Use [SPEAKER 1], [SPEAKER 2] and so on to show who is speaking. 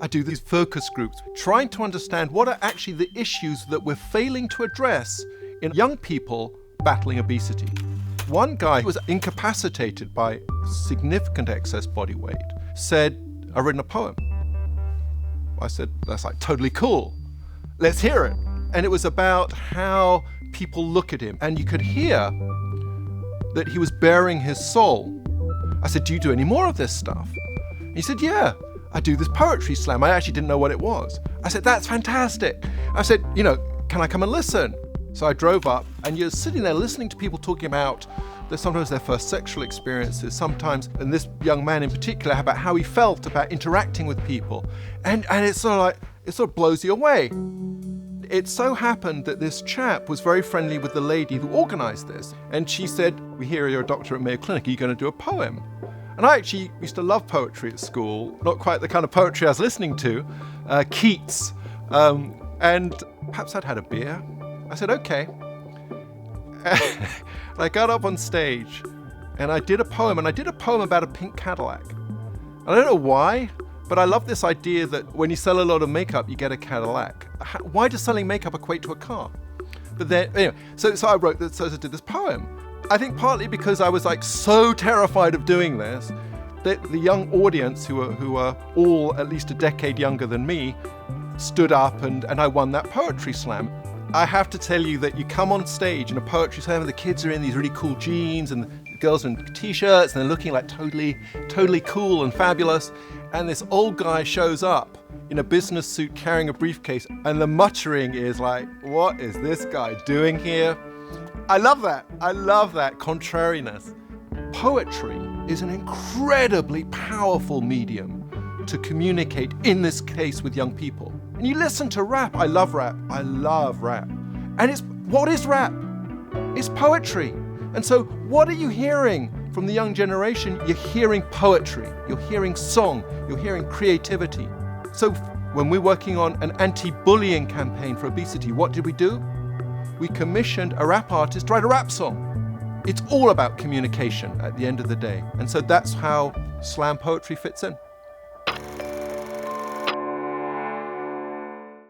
[SPEAKER 1] do these focus groups, trying to understand what are actually the issues that we're failing to address in young people battling obesity. One guy who was incapacitated by significant excess body weight said, "I've written a poem." I said, "That's like totally cool. Let's hear it." And it was about how people look at him. And you could hear that he was bearing his soul. I said, "Do you do any more of this stuff?" And he said, "Yeah, I do this poetry slam. I actually didn't know what it was." I said, "That's fantastic." I said, "Can I come and listen?" So I drove up, and you're sitting there listening to people talking about sometimes their first sexual experiences, sometimes, and this young man in particular, about how he felt about interacting with people. And it's sort of blows you away. It so happened that this chap was very friendly with the lady who organized this. And she said, "We hear you're a doctor at Mayo Clinic. Are you going to do a poem?" And I actually used to love poetry at school, not quite the kind of poetry I was listening to, Keats. And perhaps I'd had a beer. I said, "Okay." And I got up on stage and I did a poem, and I did a poem about a pink Cadillac. I don't know why, but I love this idea that when you sell a lot of makeup, you get a Cadillac. Why does selling makeup equate to a car? But then, anyway, so I wrote this, so I did this poem. I think partly because I was so terrified of doing this, that the young audience, who are all at least a decade younger than me, stood up and I won that poetry slam. I have to tell you that you come on stage in a poetry slam and the kids are in these really cool jeans and the girls are in t-shirts and they're looking like totally cool and fabulous. And this old guy shows up in a business suit carrying a briefcase, and the muttering is like, "What is this guy doing here?" I love that. I love that contrariness. Poetry is an incredibly powerful medium to communicate, in this case, with young people. And you listen to rap. I love rap. I love rap. And what is rap? It's poetry. And so what are you hearing from the young generation? You're hearing poetry. You're hearing song. You're hearing creativity. So when we're working on an anti-bullying campaign for obesity, what did we do? We commissioned a rap artist to write a rap song. It's all about communication at the end of the day. And so that's how slam poetry fits in.